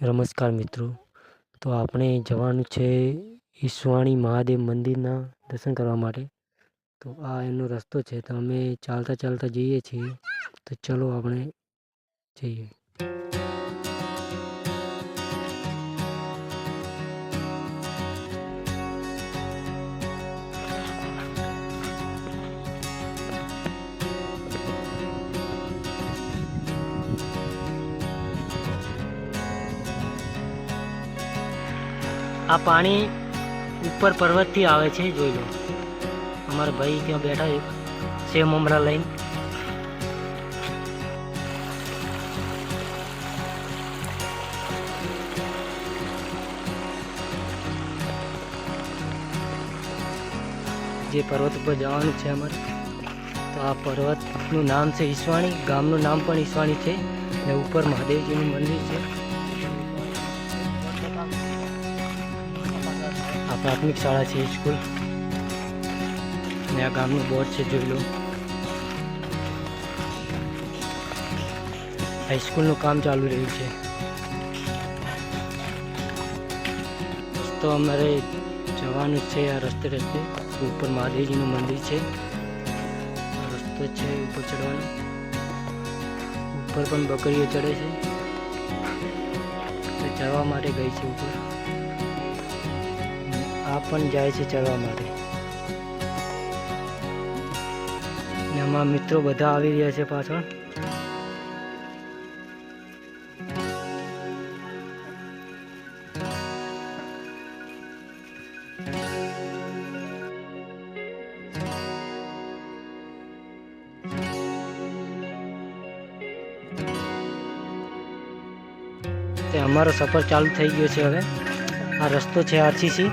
નમસ્કાર મિત્રો, તો આપણે જવાનું છે ઈસવાણી મહાદેવ મંદિરના દર્શન કરવા માટે। તો આ એનો રસ્તો છે, તો અમે ચાલતા ચાલતા જઈએ છીએ। તો ચલો આપણે જઈએ। આ પાણી ઉપર પર્વતથી આવે છે, જોઈ લો। અમારા ભાઈ ત્યાં બેઠા એક સેવ મમરા લઈને। જે પર્વત ઉપર જવાનું છે અમારે। તો આ પર્વતનું નામ છે ઈસવાણી, ગામનું નામ પણ ઈસવાણી છે અને ઉપર મહાદેવજીનું મંદિર છે। આ પ્રાથમિક શાળા છે, સ્કૂલ, અને આ ગામનું બોર્ડ છે, જોઈ લો। હાઈસ્કૂલનું કામ ચાલુ રહ્યું છે। તો અમારે જવાનું છે આ રસ્તે ઉપર મહાદેવજીનું મંદિર છે। આ રસ્તો છે ઉપર ચડવાનો, ઉપર પણ બકરીઓ ચડે છે, તો ચડવા માટે ગઈ છે ઉપર। આ પણ જાય છે ચડવા માટે, અને અમારા મિત્રો બધા આવી રહ્યા છે પાછળ। તે અમારો સફર ચાલુ થઈ ગયો છે। હવે આ રસ્તો છે આરસીસી।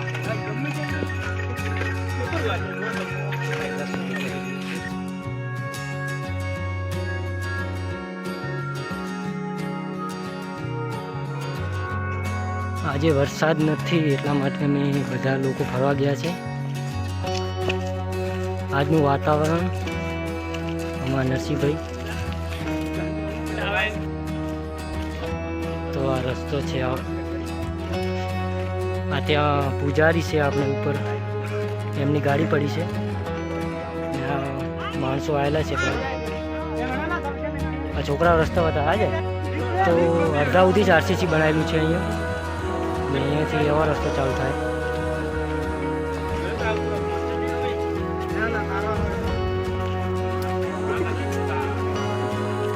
આજે વરસાદ નથી એટલા માટે અમે બધા લોકો ફરવા ગયા છે। આજનું વાતાવરણ અમારા નરસિંહભાઈ। તો આ રસ્તો છે, આ ત્યાં પૂજારી છે આપણે ઉપર, એમની ગાડી પડી છે, માણસો આવેલા છે। આ છોકરા રસ્તા હતા આજે, તો અડધા સુધી જ આરસીસી બનાવેલું છે અહીંયા, અને અહીંયાથી એવા રસ્તો ચાલુ થાય।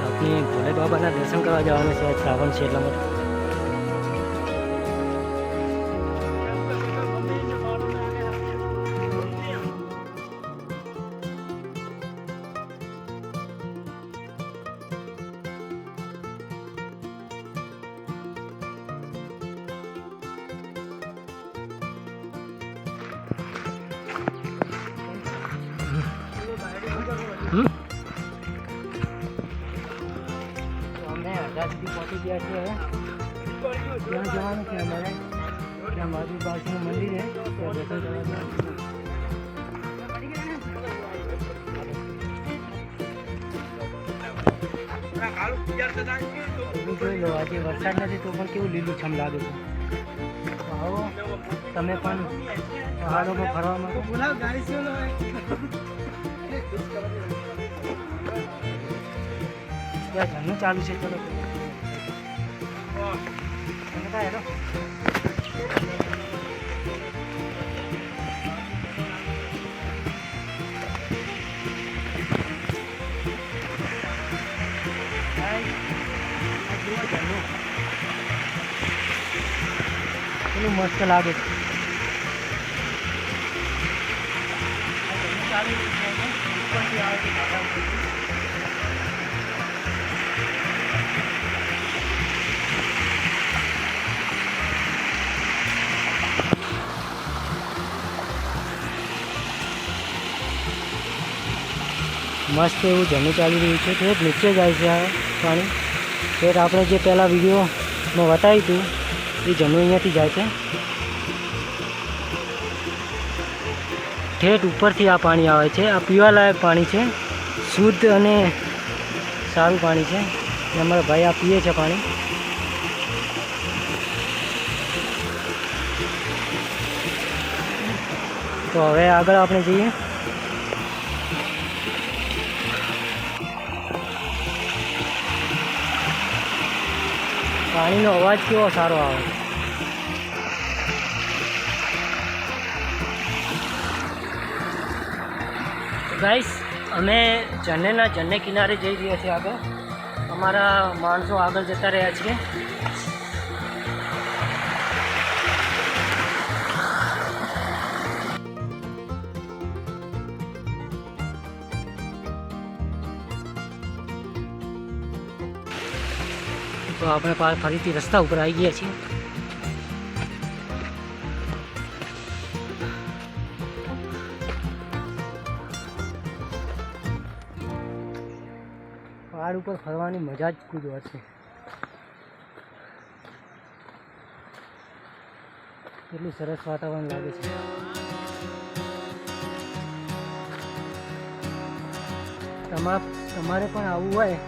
આપણે ભોલે બાબાના દર્શન કરવા જવાનું છે, શ્રાવણ છે એટલા માટે। અમે અડધા સુધી પહોંચી ગયા છીએ। હવે ત્યાં જવાનું છે અમારે, ત્યાં બાજુનું મંદિર છે, ત્યાં દર્શન કરવા જોઈ લો। આજે વરસાદ નથી તો પણ કેવું લીલુંછમ લાગે છે। આવો તમે પણ પહાડોમાં ફરવા માંગો, ત્યાં ઝરણું ચાલુ છે। ચલો કેટલું મસ્ત લાગે છે। મસ્ત એવું ઝરણું ચાલી રહ્યું છે, ઠેઠ નીચે જાય છે આ પાણી। ઠેઠ આપણે જે પહેલાં વિડીયોમાં બતાવ્યું હતું એ ઝરણું અહીંયાથી જાય છે। ઠેઠ ઉપરથી આ પાણી આવે છે। આ પીવાલાયક પાણી છે, શુદ્ધ અને સારું પાણી છે। અમારા ભાઈ આ પીએ છે પાણી। તો હવે આગળ આપણે જઈએ. પાણીનો અવાજ કેવો સારો આવે. ગાઈસ, અમે ઝરણે કિનારે જઈ રહ્યા છીએ. આગળ અમારા માણસો આગળ જતા રહ્યા છે. તો આપણે ફરીથી રસ્તા ઉપર આવી ગયા છીએ. પહાડ ઉપર ફરવાની મજા જ કુછ ઓર છે. કેટલું સરસ વાતાવરણ લાગે છે. તમારે પણ આવવું હોય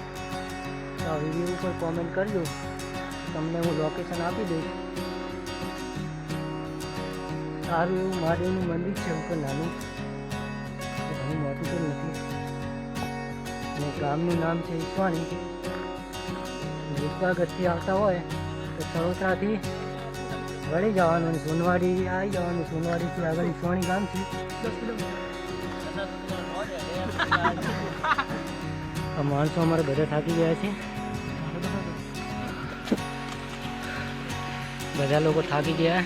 તો આ વિડીયો ઉપર કોમેન્ટ કરજો. તમને હું લોકેશન આપી દઈશ. સારું એવું મહાદેવનું મંદિર છે ઉપર નાનું, ઘણું મોટું તો નથી. અને ગામનું નામ છે ઈસવાણી. વિસવાગઢથી આવતા હોય તો તળોતરાથી વળી જવાનું અને સોનવાડી આવી જવાનું. સોનવાડીથી આગળ ઈસવાણી ગામ છે. 10 કિલોમીટર. આ માણસો અમારે બધા થાકી ગયા છે. બધા લોકો થાકી ગયા.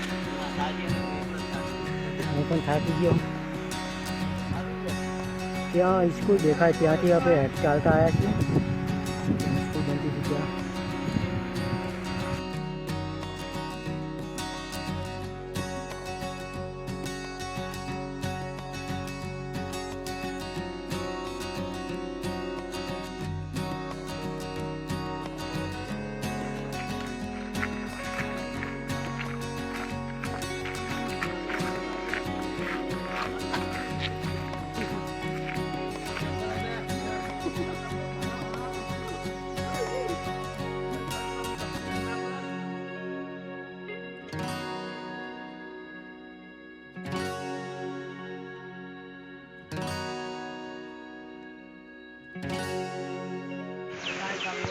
હું પણ થાકી ગયો. ત્યાં સ્કૂલ દેખાય, ત્યાંથી આપણે ચાલતા આવ્યા છીએ. સ્કૂલ બનતી હતી ત્યાં.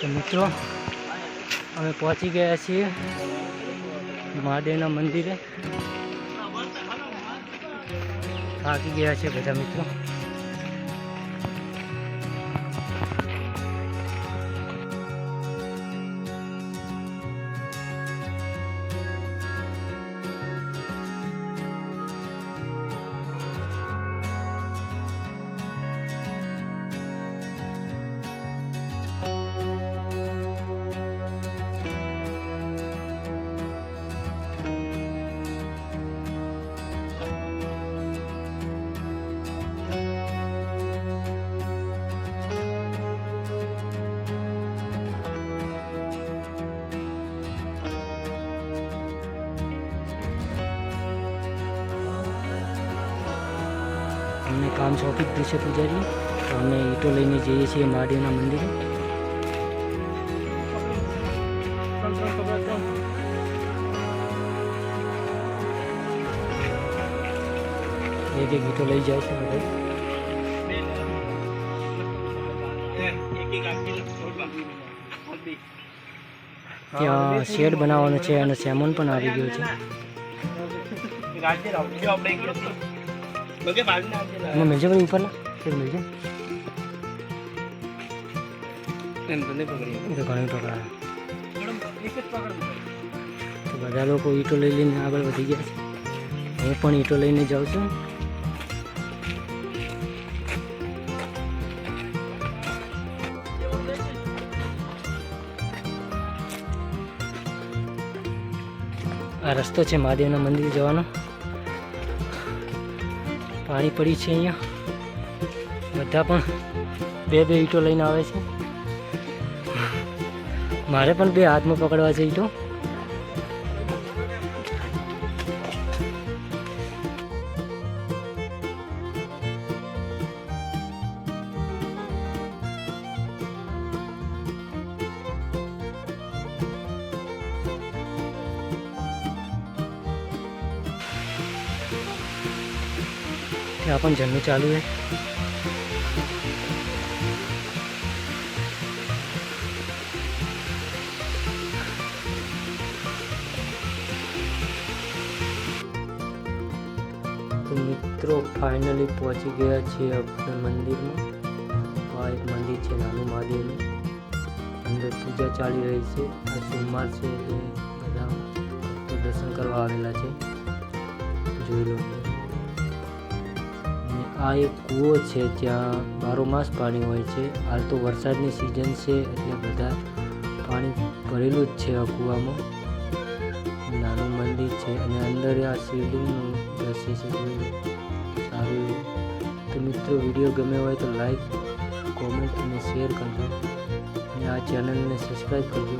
તો મિત્રો, અમે પહોંચી ગયા છીએ મહાદેવના મંદિરે. થાકી ગયા છે બધા મિત્રો. અમને કામ સોંપી દીધું છે પૂજારી. તો અમે ઈંટો લઈને જઈએ છીએ મહાદેવના મંદિરે. એક ઈંટો લઈ જાય છે બધા. ત્યાં શેડ બનાવવાનો છે અને સેમન પણ આવી ગયો છે. એમાં મિલજે ભાઈ ઉપરના ફિર મિલજે. તો ઘણી પકડા. તો બધા લોકો ઈંટો લઈને આગળ વધી ગયા છે. હું પણ ઈંટો લઈને જાઉં છું. આ રસ્તો છે મહાદેવના મંદિર જવાનો. પાણી પડી છે અહીંયા. બધા પણ બે ઈંટો લઈને આવે છે. મારે પણ બે હાથમાં પકડવા છે ઈંટો. यहाँ पण झरने चालू है। तो मित्रों फाइनली पहुंची गया छे अपने मंदिर में। आ एक मंदिर है नानु महादेव નું। अंदर पूजा चाली रही है। आ सोमवार से बधा भक्तो दर्शन करवा आवेला छे। જોઈ લો। आ एक કૂવો છે ત્યાં 12 માસ પાણી હોય છે। હાલ તો વરસાદની સિઝન છે એટલે બધા પાણી ભરેલું જ છે આ કૂવામાં। નાનું મંદિર છે અને અંદર આ શિવલિંગનું દ્રશ્ય છે। જોઈ લો સારું એવું। તો મિત્રો વિડીયો ગમે હોય તો લાઈક કોમેન્ટ અને શેર કરજો અને આ ચેનલને સબસ્ક્રાઈબ કરજો।